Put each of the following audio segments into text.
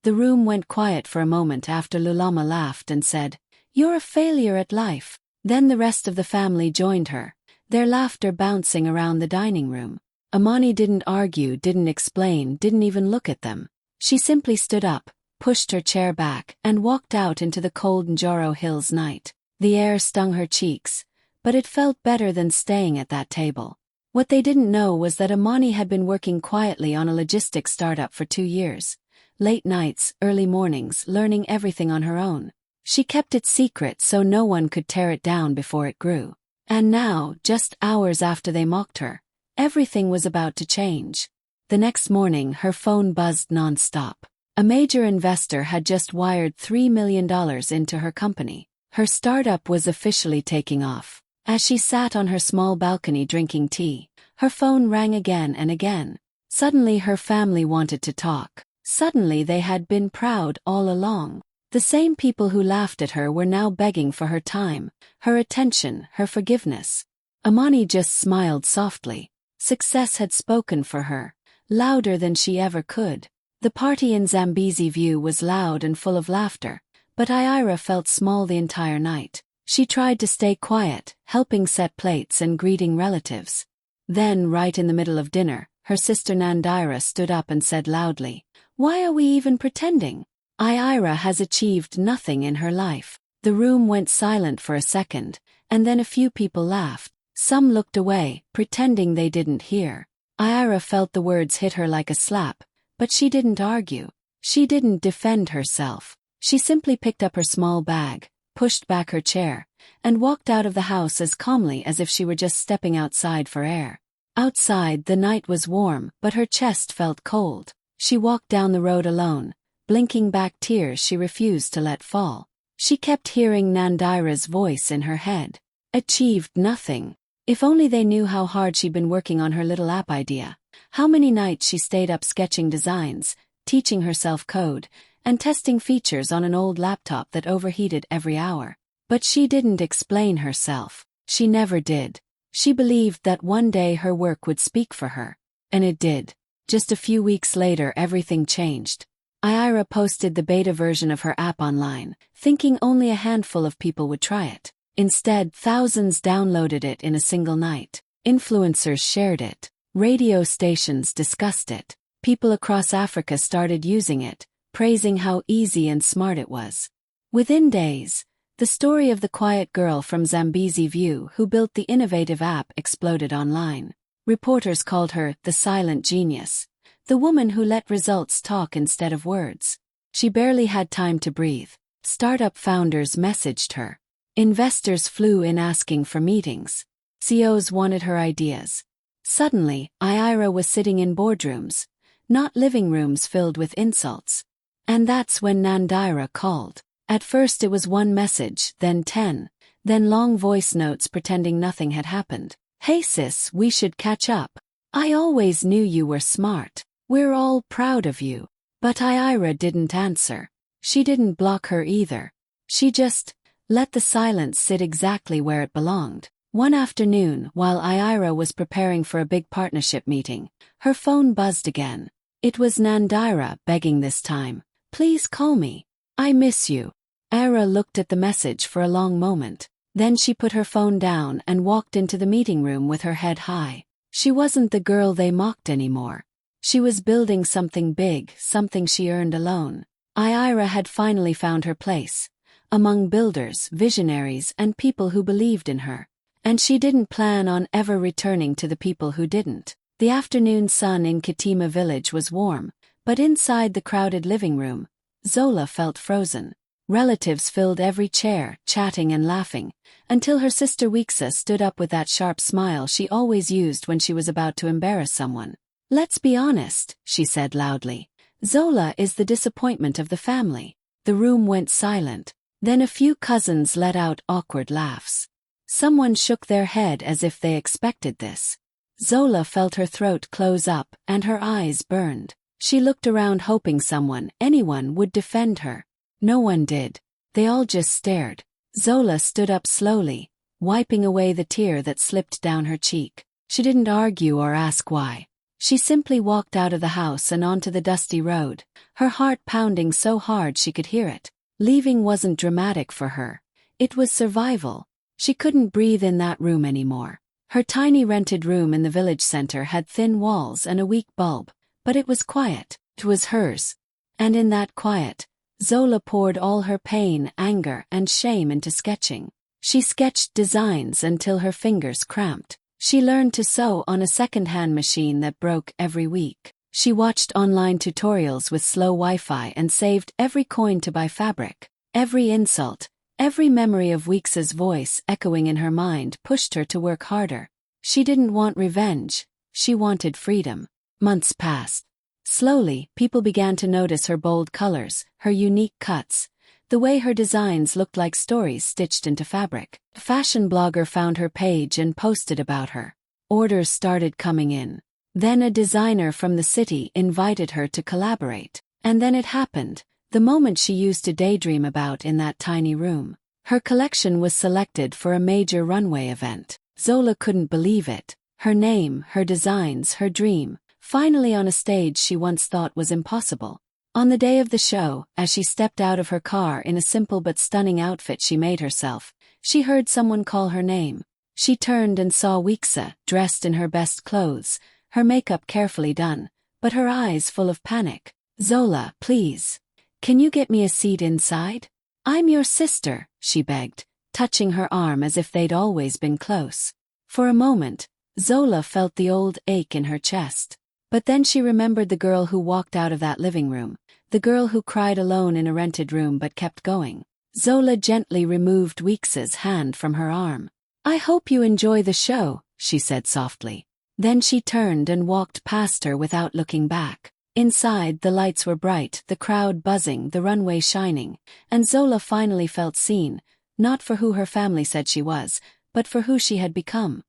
The room went quiet for a moment after Lulama laughed and said, "You're a failure at life." Then the rest of the family joined her, their laughter bouncing around the dining room. Amani didn't argue, didn't explain, didn't even look at them. She simply stood up, pushed her chair back, and walked out into the cold Njoro Hills night. The air stung her cheeks, but it felt better than staying at that table. What they didn't know was that Amani had been working quietly on a logistics startup for 2 years. Late nights, early mornings, learning everything on her own. She kept it secret so no one could tear it down before it grew. And now, just hours after they mocked her, everything was about to change. The next morning her phone buzzed non-stop. A major investor had just wired $3 million into her company. Her startup was officially taking off. As she sat on her small balcony drinking tea, her phone rang again and again. Suddenly her family wanted to talk. Suddenly they had been proud all along. The same people who laughed at her were now begging for her time, her attention, her forgiveness. Amani just smiled softly. Success had spoken for her, louder than she ever could. The party in Zambezi View was loud and full of laughter, but Ira felt small the entire night. She tried to stay quiet, helping set plates and greeting relatives. Then, right in the middle of dinner, her sister Nandira stood up and said loudly, "Why are we even pretending? Ira has achieved nothing in her life." The room went silent for a second, and then a few people laughed. Some looked away, pretending they didn't hear. Ira felt the words hit her like a slap, but she didn't argue. She didn't defend herself. She simply picked up her small bag, pushed back her chair, and walked out of the house as calmly as if she were just stepping outside for air. Outside, the night was warm, but her chest felt cold. She walked down the road alone, blinking back tears she refused to let fall. She kept hearing Nandira's voice in her head. Achieved nothing. If only they knew how hard she'd been working on her little app idea. How many nights she stayed up sketching designs, teaching herself code, and testing features on an old laptop that overheated every hour. But she didn't explain herself. She never did. She believed that one day her work would speak for her. And it did. Just a few weeks later everything changed. Ira posted the beta version of her app online, thinking only a handful of people would try it. Instead, thousands downloaded it in a single night. Influencers shared it. Radio stations discussed it. People across Africa started using it, praising how easy and smart it was. Within days, the story of the quiet girl from Zambezi View who built the innovative app exploded online. Reporters called her the silent genius, the woman who let results talk instead of words. She barely had time to breathe. Startup founders messaged her. Investors flew in asking for meetings. CEOs wanted her ideas. Suddenly, Ira was sitting in boardrooms, not living rooms filled with insults. And that's when Nandira called. At first it was one message, then 10, then long voice notes pretending nothing had happened. "Hey sis, we should catch up. I always knew you were smart. We're all proud of you." But Ira didn't answer. She didn't block her either. She just let the silence sit exactly where it belonged. One afternoon, while Ira was preparing for a big partnership meeting, her phone buzzed again. It was Nandira begging this time. "Please call me. I miss you." Ira looked at the message for a long moment. Then she put her phone down and walked into the meeting room with her head high. She wasn't the girl they mocked anymore. She was building something big, something she earned alone. Ira had finally found her place, among builders, visionaries, and people who believed in her. And she didn't plan on ever returning to the people who didn't. The afternoon sun in Katima village was warm, but inside the crowded living room, Zola felt frozen. Relatives filled every chair, chatting and laughing, until her sister Weeksa stood up with that sharp smile she always used when she was about to embarrass someone. "Let's be honest," she said loudly. "Zola is the disappointment of the family." The room went silent. Then a few cousins let out awkward laughs. Someone shook their head as if they expected this. Zola felt her throat close up and her eyes burned. She looked around hoping someone, anyone, would defend her. No one did. They all just stared. Zola stood up slowly, wiping away the tear that slipped down her cheek. She didn't argue or ask why. She simply walked out of the house and onto the dusty road, her heart pounding so hard she could hear it. Leaving wasn't dramatic for her. It was survival. She couldn't breathe in that room anymore. Her tiny rented room in the village center had thin walls and a weak bulb, but it was quiet. It was hers. And in that quiet, Zola poured all her pain, anger, and shame into sketching. She sketched designs until her fingers cramped. She learned to sew on a second-hand machine that broke every week. She watched online tutorials with slow Wi-Fi and saved every coin to buy fabric. Every insult, every memory of Weeks's voice echoing in her mind pushed her to work harder. She didn't want revenge. She wanted freedom. Months passed. Slowly, people began to notice her bold colors, her unique cuts, the way her designs looked like stories stitched into fabric. A fashion blogger found her page and posted about her. Orders started coming in. Then a designer from the city invited her to collaborate. And then it happened, the moment she used to daydream about in that tiny room. Her collection was selected for a major runway event. Zola couldn't believe it. Her name, her designs, her dream, finally on a stage she once thought was impossible. On the day of the show, as she stepped out of her car in a simple but stunning outfit she made herself, she heard someone call her name. She turned and saw Weeksa, dressed in her best clothes, her makeup carefully done, but her eyes full of panic. "Zola, please. Can you get me a seat inside? I'm your sister," she begged, touching her arm as if they'd always been close. For a moment, Zola felt the old ache in her chest. But then she remembered the girl who walked out of that living room, the girl who cried alone in a rented room but kept going. Zola gently removed Weeks's hand from her arm. "I hope you enjoy the show," she said softly. Then she turned and walked past her without looking back. Inside, the lights were bright, the crowd buzzing, the runway shining, and Zola finally felt seen, not for who her family said she was, but for who she had become.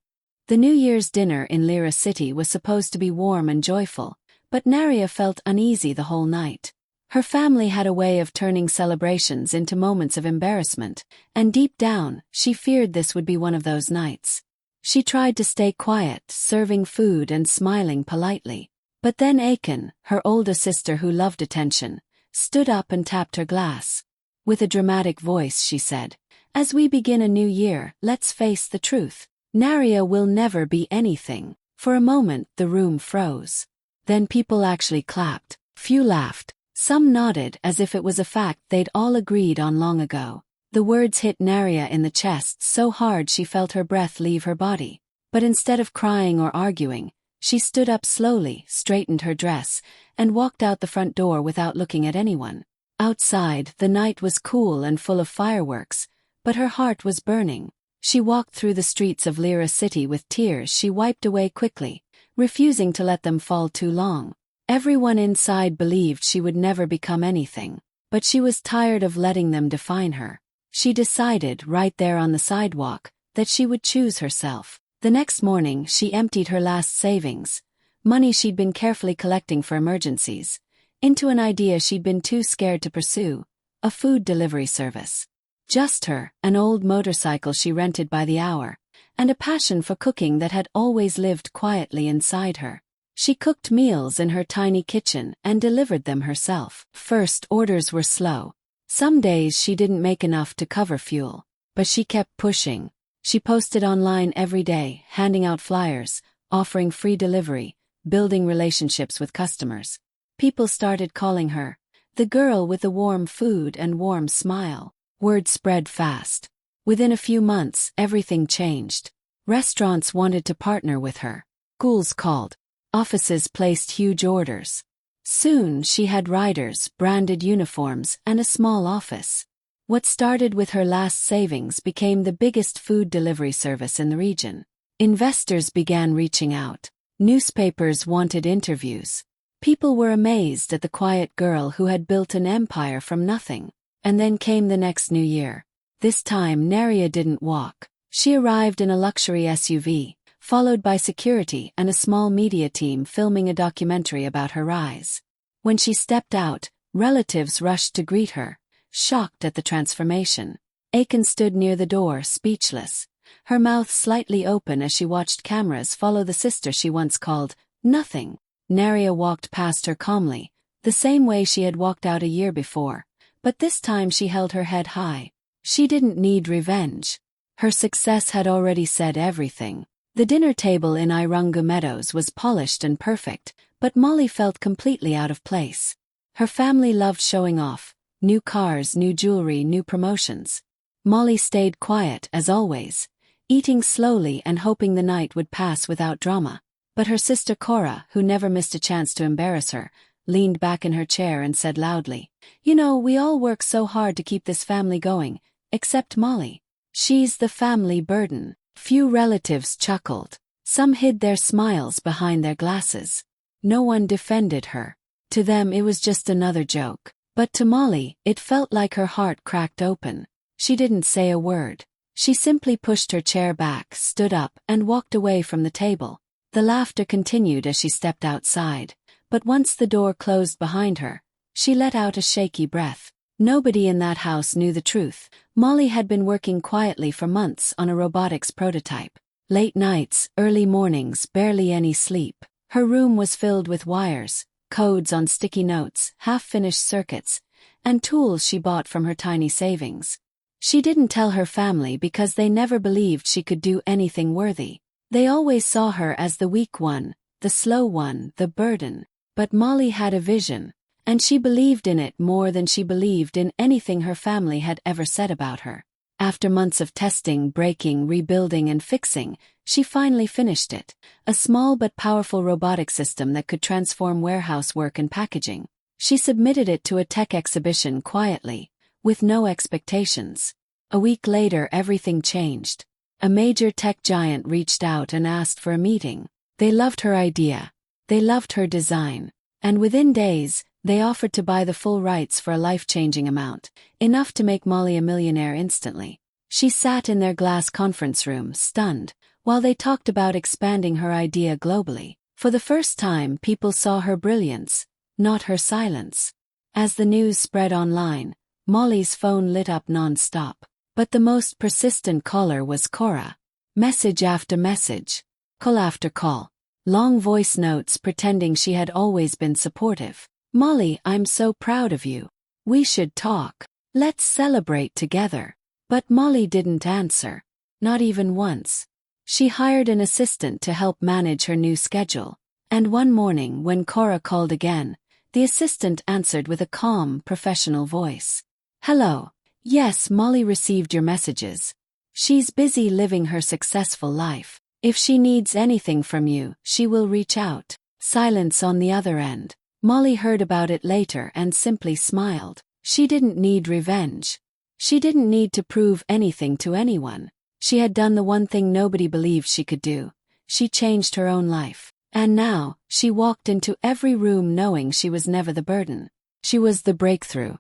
The New Year's dinner in Lyra City was supposed to be warm and joyful, but Naria felt uneasy the whole night. Her family had a way of turning celebrations into moments of embarrassment, and deep down, she feared this would be one of those nights. She tried to stay quiet, serving food and smiling politely. But then Aiken, her older sister who loved attention, stood up and tapped her glass. With a dramatic voice she said, "As we begin a new year, let's face the truth. Naria will never be anything." For a moment the room froze. Then people actually clapped. Few laughed. Some nodded as if it was a fact they'd all agreed on long ago. The words hit Naria in the chest so hard she felt her breath leave her body. But instead of crying or arguing, she stood up slowly, straightened her dress, and walked out the front door without looking at anyone. Outside, the night was cool and full of fireworks, but her heart was burning. She walked through the streets of Lyra City with tears she wiped away quickly, refusing to let them fall too long. Everyone inside believed she would never become anything, but she was tired of letting them define her. She decided, right there on the sidewalk, that she would choose herself. The next morning she emptied her last savings, money she'd been carefully collecting for emergencies, into an idea she'd been too scared to pursue, a food delivery service. Just her, an old motorcycle she rented by the hour, and a passion for cooking that had always lived quietly inside her. She cooked meals in her tiny kitchen and delivered them herself. First, orders were slow. Some days she didn't make enough to cover fuel, but she kept pushing. She posted online every day, handing out flyers, offering free delivery, building relationships with customers. People started calling her the girl with the warm food and warm smile. Word spread fast. Within a few months, everything changed. Restaurants wanted to partner with her. Schools called. Offices placed huge orders. Soon she had riders, branded uniforms, and a small office. What started with her last savings became the biggest food delivery service in the region. Investors began reaching out. Newspapers wanted interviews. People were amazed at the quiet girl who had built an empire from nothing. And then came the next new year. This time Naria didn't walk. She arrived in a luxury SUV, followed by security and a small media team filming a documentary about her rise. When she stepped out, relatives rushed to greet her, shocked at the transformation. Aiken stood near the door, speechless, her mouth slightly open as she watched cameras follow the sister she once called nothing. Naria walked past her calmly, the same way she had walked out a year before, but this time she held her head high. She didn't need revenge. Her success had already said everything. The dinner table in Irungu Meadows was polished and perfect, but Molly felt completely out of place. Her family loved showing off. New cars, new jewelry, new promotions. Molly stayed quiet, as always, eating slowly and hoping the night would pass without drama. But her sister Cora, who never missed a chance to embarrass her, leaned back in her chair and said loudly, "You know, we all work so hard to keep this family going, except Molly. She's the family burden." Few relatives chuckled. Some hid their smiles behind their glasses. No one defended her. To them it was just another joke. But to Molly, it felt like her heart cracked open. She didn't say a word. She simply pushed her chair back, stood up, and walked away from the table. The laughter continued as she stepped outside. But once the door closed behind her, she let out a shaky breath. Nobody in that house knew the truth. Molly had been working quietly for months on a robotics prototype. Late nights, early mornings, barely any sleep. Her room was filled with wires, codes on sticky notes, half-finished circuits, and tools she bought from her tiny savings. She didn't tell her family because they never believed she could do anything worthy. They always saw her as the weak one, the slow one, the burden. But Molly had a vision, and she believed in it more than she believed in anything her family had ever said about her. After months of testing, breaking, rebuilding, and fixing, she finally finished it. A small but powerful robotic system that could transform warehouse work and packaging. She submitted it to a tech exhibition quietly, with no expectations. A week later, everything changed. A major tech giant reached out and asked for a meeting. They loved her idea. They loved her design. And within days, they offered to buy the full rights for a life-changing amount, enough to make Molly a millionaire instantly. She sat in their glass conference room, stunned, while they talked about expanding her idea globally. For the first time, people saw her brilliance, not her silence. As the news spread online, Molly's phone lit up non-stop. But the most persistent caller was Cora. Message after message, call after call. Long voice notes pretending she had always been supportive. "Molly, I'm so proud of you. We should talk. Let's celebrate together." But Molly didn't answer. Not even once. She hired an assistant to help manage her new schedule. And one morning, when Cora called again, the assistant answered with a calm, professional voice. "Hello. Yes, Molly received your messages. She's busy living her successful life. If she needs anything from you, she will reach out." Silence on the other end. Molly heard about it later and simply smiled. She didn't need revenge. She didn't need to prove anything to anyone. She had done the one thing nobody believed she could do. She changed her own life. And now, she walked into every room knowing she was never the burden. She was the breakthrough.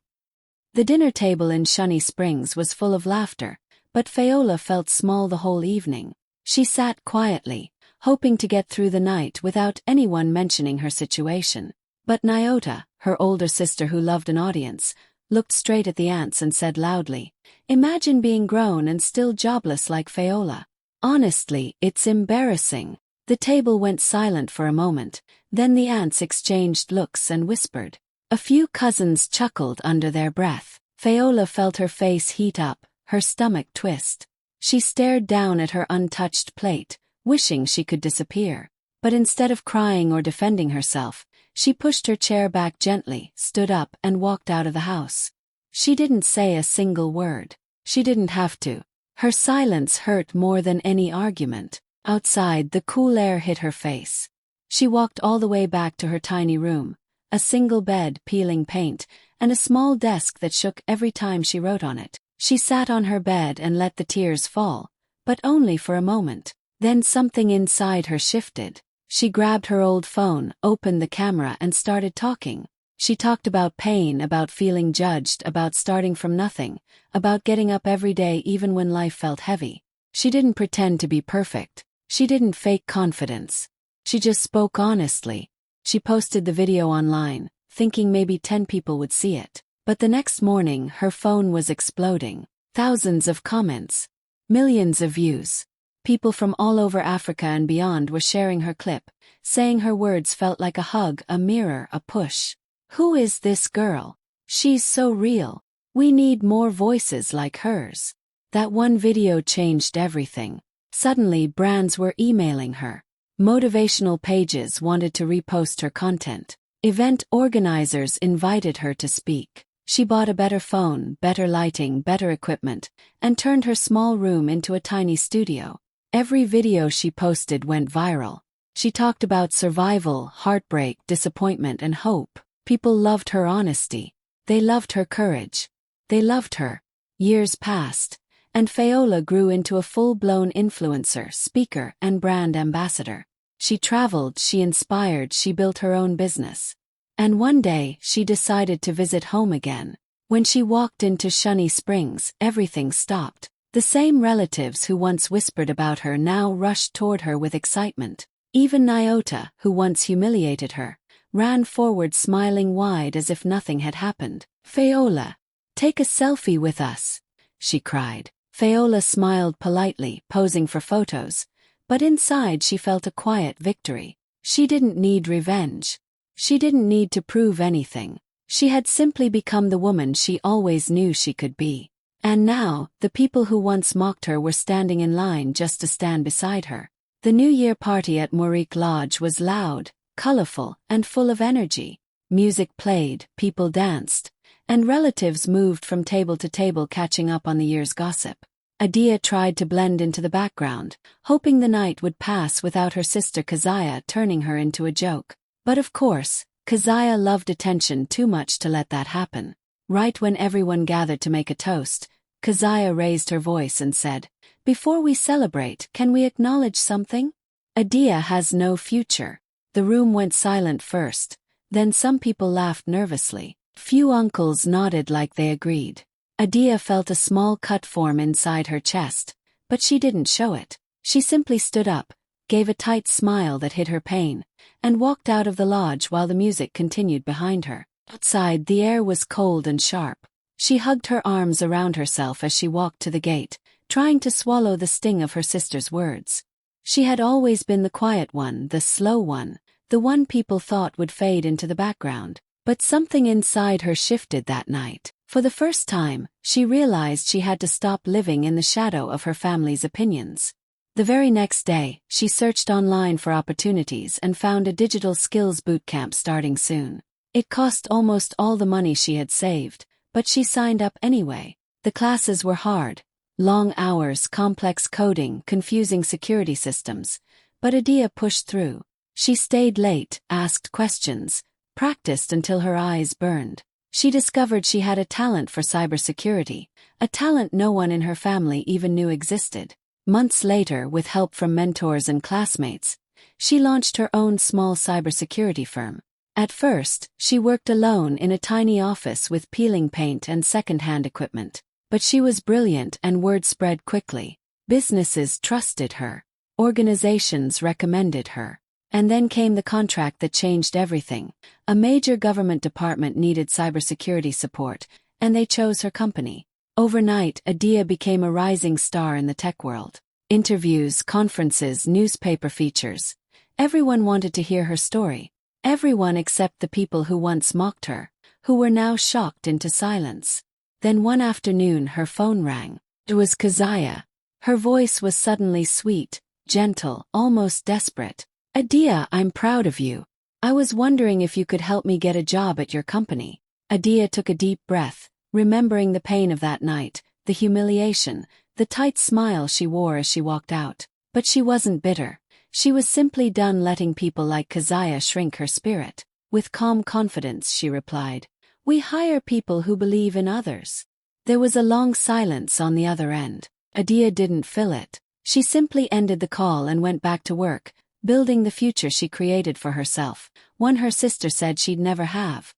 The dinner table in Shunny Springs was full of laughter, but Fayola felt small the whole evening. She sat quietly, hoping to get through the night without anyone mentioning her situation. But Nyota, her older sister who loved an audience, looked straight at the aunts and said loudly, "Imagine being grown and still jobless like Fayola. Honestly, it's embarrassing." The table went silent for a moment, then the aunts exchanged looks and whispered. A few cousins chuckled under their breath. Fayola felt her face heat up, her stomach twist. She stared down at her untouched plate, wishing she could disappear. But instead of crying or defending herself, she pushed her chair back gently, stood up, and walked out of the house. She didn't say a single word. She didn't have to. Her silence hurt more than any argument. Outside, the cool air hit her face. She walked all the way back to her tiny room, a single bed peeling paint, and a small desk that shook every time she wrote on it. She sat on her bed and let the tears fall, but only for a moment. Then something inside her shifted. She grabbed her old phone, opened the camera, and started talking. She talked about pain, about feeling judged, about starting from nothing, about getting up every day even when life felt heavy. She didn't pretend to be perfect. She didn't fake confidence. She just spoke honestly. She posted the video online, thinking maybe 10 people would see it. But the next morning, her phone was exploding. Thousands of comments. Millions of views. People from all over Africa and beyond were sharing her clip, saying her words felt like a hug, a mirror, a push. Who is this girl? She's so real. We need more voices like hers. That one video changed everything. Suddenly, brands were emailing her. Motivational pages wanted to repost her content. Event organizers invited her to speak. She bought a better phone, better lighting, better equipment, and turned her small room into a tiny studio. Every video she posted went viral. She talked about survival, heartbreak, disappointment, and hope. People loved her honesty. They loved her courage. They loved her. Years passed, and Fayola grew into a full-blown influencer, speaker, and brand ambassador. She traveled, she inspired, she built her own business. And one day, she decided to visit home again. When she walked into Shunny Springs, everything stopped. The same relatives who once whispered about her now rushed toward her with excitement. Even Nyota, who once humiliated her, ran forward smiling wide as if nothing had happened. "Fayola, take a selfie with us," she cried. Fayola smiled politely, posing for photos, but inside she felt a quiet victory. She didn't need revenge. She didn't need to prove anything. She had simply become the woman she always knew she could be. And now, the people who once mocked her were standing in line just to stand beside her. The New Year party at Morique Lodge was loud, colorful, and full of energy. Music played, people danced, and relatives moved from table to table catching up on the year's gossip. Adia tried to blend into the background, hoping the night would pass without her sister Keziah turning her into a joke. But of course, Keziah loved attention too much to let that happen. Right when everyone gathered to make a toast, Keziah raised her voice and said, "Before we celebrate, can we acknowledge something? Adia has no future." The room went silent first, then some people laughed nervously. Few uncles nodded like they agreed. Adia felt a small cut form inside her chest, but she didn't show it. She simply stood up, gave a tight smile that hid her pain, and walked out of the lodge while the music continued behind her. Outside, the air was cold and sharp. She hugged her arms around herself as she walked to the gate, trying to swallow the sting of her sister's words. She had always been the quiet one, the slow one, the one people thought would fade into the background. But something inside her shifted that night. For the first time, she realized she had to stop living in the shadow of her family's opinions. The very next day, she searched online for opportunities and found a digital skills bootcamp starting soon. It cost almost all the money she had saved, but she signed up anyway. The classes were hard. Long hours, complex coding, confusing security systems. But Adia pushed through. She stayed late, asked questions, practiced until her eyes burned. She discovered she had a talent for cybersecurity, a talent no one in her family even knew existed. Months later, with help from mentors and classmates, she launched her own small cybersecurity firm. At first, she worked alone in a tiny office with peeling paint and second-hand equipment. But she was brilliant and word spread quickly. Businesses trusted her. Organizations recommended her. And then came the contract that changed everything. A major government department needed cybersecurity support, and they chose her company. Overnight, Adia became a rising star in the tech world. Interviews, conferences, newspaper features. Everyone wanted to hear her story. Everyone except the people who once mocked her, who were now shocked into silence. Then one afternoon her phone rang. It was Keziah. Her voice was suddenly sweet, gentle, almost desperate. "Adia, I'm proud of you. I was wondering if you could help me get a job at your company." Adia took a deep breath, remembering the pain of that night, the humiliation, the tight smile she wore as she walked out. But she wasn't bitter. She was simply done letting people like Keziah shrink her spirit. With calm confidence she replied, "We hire people who believe in others." There was a long silence on the other end. Adia didn't fill it. She simply ended the call and went back to work, building the future she created for herself, one her sister said she'd never have.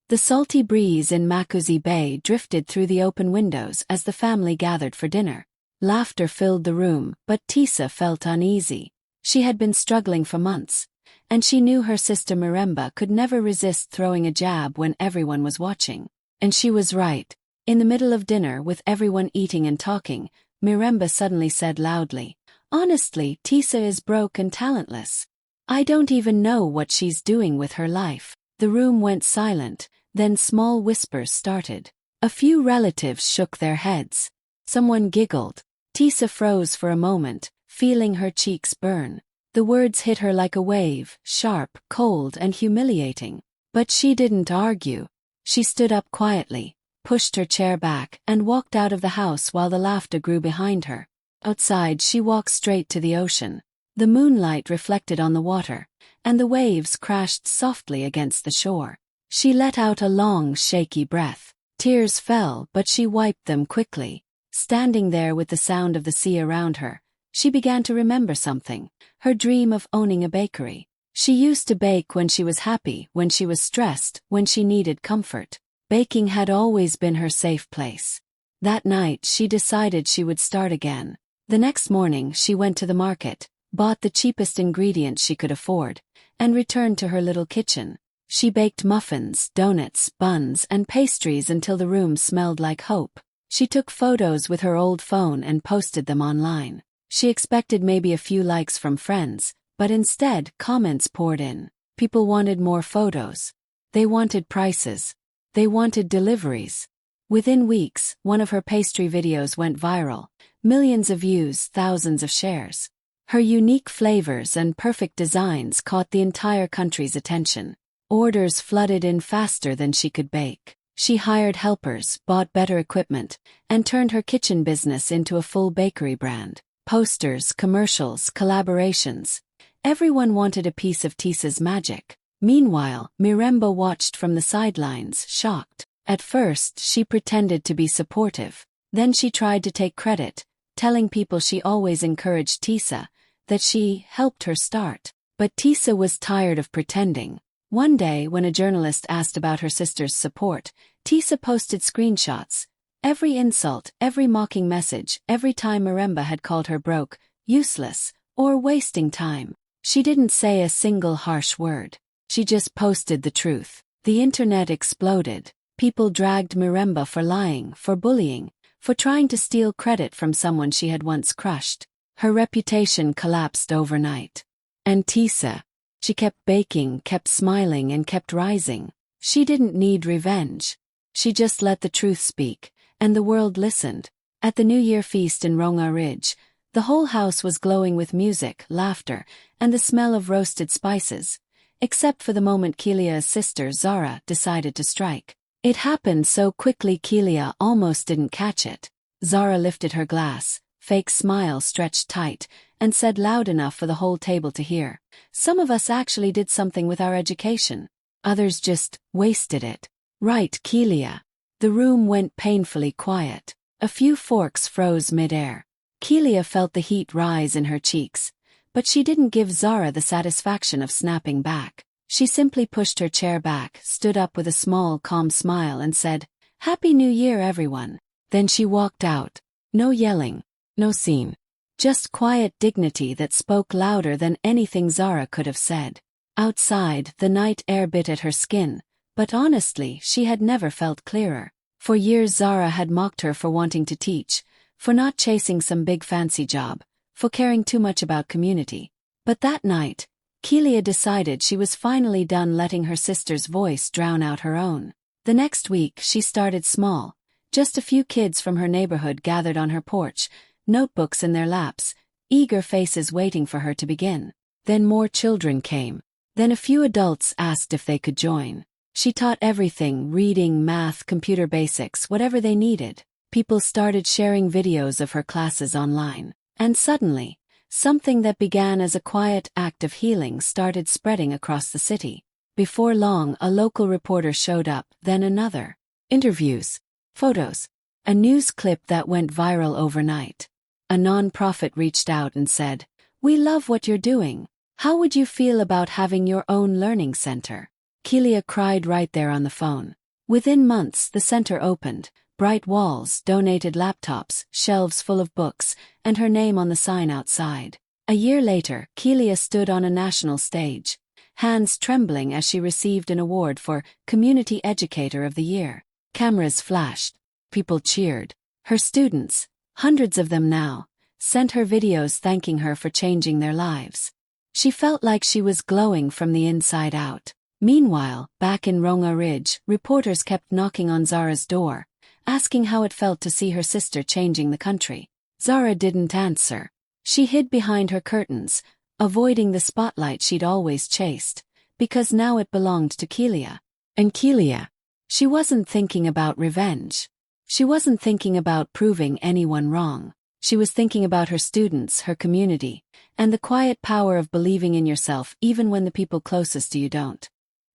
The salty breeze in Makuzi Bay drifted through the open windows as the family gathered for dinner. Laughter filled the room, but Tisa felt uneasy. She had been struggling for months, and she knew her sister Miremba could never resist throwing a jab when everyone was watching. And she was right. In the middle of dinner, with everyone eating and talking, Miremba suddenly said loudly, Honestly, Tisa is broke and talentless. I don't even know what she's doing with her life." The room went silent, then small whispers started. A few relatives shook their heads. Someone giggled. Tisa froze for a moment, feeling her cheeks burn. The words hit her like a wave, sharp, cold, and humiliating. But she didn't argue. She stood up quietly, pushed her chair back, and walked out of the house while the laughter grew behind her. Outside, she walked straight to the ocean. The moonlight reflected on the water, and the waves crashed softly against the shore. She let out a long, shaky breath. Tears fell, but she wiped them quickly. Standing there with the sound of the sea around her, she began to remember something, her dream of owning a bakery. She used to bake when she was happy, when she was stressed, when she needed comfort. Baking had always been her safe place. That night, she decided she would start again. The next morning, she went to the market, bought the cheapest ingredients she could afford, and returned to her little kitchen. She baked muffins, donuts, buns, and pastries until the room smelled like hope. She took photos with her old phone and posted them online. She expected maybe a few likes from friends, but instead, comments poured in. People wanted more photos. They wanted prices. They wanted deliveries. Within weeks, one of her pastry videos went viral. Millions of views, thousands of shares. Her unique flavors and perfect designs caught the entire country's attention. Orders flooded in faster than she could bake. She hired helpers, bought better equipment, and turned her kitchen business into a full bakery brand. Posters, commercials, collaborations. Everyone wanted a piece of Tisa's magic. Meanwhile, Miremba watched from the sidelines, shocked. At first, she pretended to be supportive. Then she tried to take credit, telling people she always encouraged Tisa, that she helped her start. But Tisa was tired of pretending. One day, when a journalist asked about her sister's support, Tisa posted screenshots. Every insult, every mocking message, every time Miremba had called her broke, useless, or wasting time. She didn't say a single harsh word. She just posted the truth. The internet exploded. People dragged Miremba for lying, for bullying, for trying to steal credit from someone she had once crushed. Her reputation collapsed overnight. And Tisa, she kept baking, kept smiling, and kept rising. She didn't need revenge. She just let the truth speak, and the world listened. At the New Year feast in Ronga Ridge, the whole house was glowing with music, laughter, and the smell of roasted spices. Except for the moment Kilia's sister, Zara, decided to strike. It happened so quickly Kilia almost didn't catch it. Zara lifted her glass, fake smile stretched tight, and said loud enough for the whole table to hear, "Some of us actually did something with our education. Others just wasted it." "Right, Kilia." The room went painfully quiet. A few forks froze mid-air. Kilia felt the heat rise in her cheeks, but she didn't give Zara the satisfaction of snapping back. She simply pushed her chair back, stood up with a small, calm smile and said, "Happy New Year, everyone." Then she walked out. No yelling, no scene. Just quiet dignity that spoke louder than anything Zara could have said. Outside, the night air bit at her skin, but honestly, she had never felt clearer. For years Zara had mocked her for wanting to teach, for not chasing some big fancy job, for caring too much about community. But that night, Kilia decided she was finally done letting her sister's voice drown out her own. The next week, she started small. Just a few kids from her neighborhood gathered on her porch, notebooks in their laps, eager faces waiting for her to begin. Then more children came. Then a few adults asked if they could join. She taught everything: reading, math, computer basics, whatever they needed. People started sharing videos of her classes online. And suddenly, something that began as a quiet act of healing started spreading across the city. Before long, a local reporter showed up, then another. Interviews, photos, a news clip that went viral overnight. A non-profit reached out and said, "We love what you're doing. How would you feel about having your own learning center?" Kilia cried right there on the phone. Within months, the center opened. Bright walls, donated laptops, shelves full of books, and her name on the sign outside. A year later, Kilia stood on a national stage, hands trembling as she received an award for Community Educator of the Year. Cameras flashed. People cheered. Her students, hundreds of them now, sent her videos thanking her for changing their lives. She felt like she was glowing from the inside out. Meanwhile, back in Ronga Ridge, reporters kept knocking on Zara's door, asking how it felt to see her sister changing the country. Zara didn't answer. She hid behind her curtains, avoiding the spotlight she'd always chased, because now it belonged to Kelia. And Kelia, she wasn't thinking about revenge. She wasn't thinking about proving anyone wrong. She was thinking about her students, her community, and the quiet power of believing in yourself even when the people closest to you don't.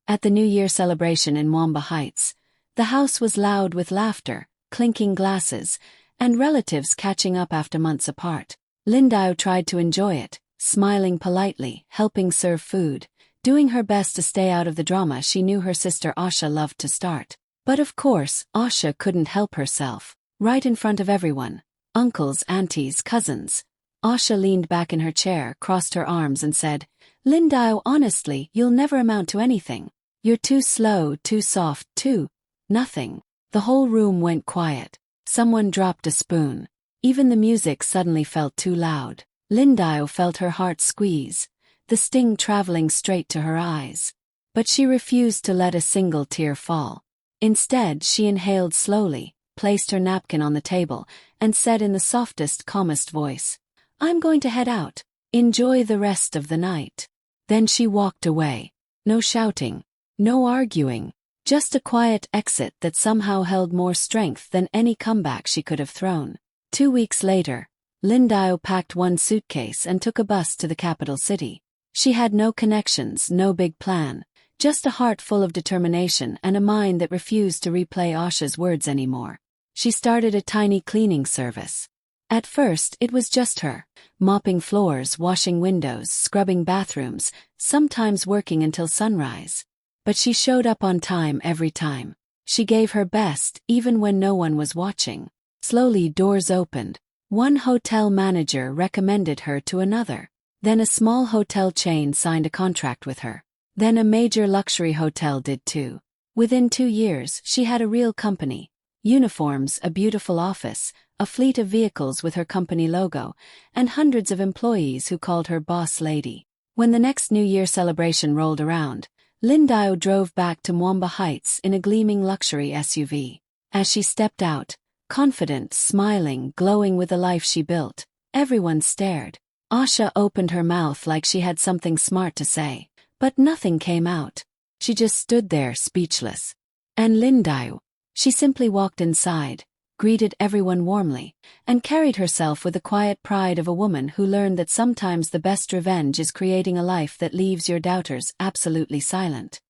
At the New Year celebration in Mwamba Heights, the house was loud with laughter, clinking glasses, and relatives catching up after months apart. Lindau tried to enjoy it, smiling politely, helping serve food, doing her best to stay out of the drama she knew her sister Asha loved to start. But of course, Asha couldn't help herself. Right in front of everyone, uncles, aunties, cousins, Asha leaned back in her chair, crossed her arms and said, "Lindau, honestly, you'll never amount to anything. You're too slow, too soft, nothing." The whole room went quiet. Someone dropped a spoon. Even the music suddenly felt too loud. Lindau felt her heart squeeze, the sting traveling straight to her eyes. But she refused to let a single tear fall. Instead, she inhaled slowly, placed her napkin on the table, and said in the softest, calmest voice, "I'm going to head out. Enjoy the rest of the night." Then she walked away. No shouting, no arguing, just a quiet exit that somehow held more strength than any comeback she could have thrown. 2 weeks later, Lindau packed one suitcase and took a bus to the capital city. She had no connections, no big plan, just a heart full of determination and a mind that refused to replay Asha's words anymore. She started a tiny cleaning service. At first, it was just her, mopping floors, washing windows, scrubbing bathrooms, sometimes working until sunrise. But she showed up on time every time. She gave her best, even when no one was watching. Slowly, doors opened. One hotel manager recommended her to another. Then a small hotel chain signed a contract with her. Then a major luxury hotel did too. Within 2 years, she had a real company. Uniforms, a beautiful office, a fleet of vehicles with her company logo, and hundreds of employees who called her boss lady. When the next New Year celebration rolled around, Lindau drove back to Mwamba Heights in a gleaming luxury SUV. As she stepped out, confident, smiling, glowing with the life she built, everyone stared. Asha opened her mouth like she had something smart to say, but nothing came out. She just stood there, speechless. And Lindau, she simply walked inside, greeted everyone warmly, and carried herself with the quiet pride of a woman who learned that sometimes the best revenge is creating a life that leaves your doubters absolutely silent.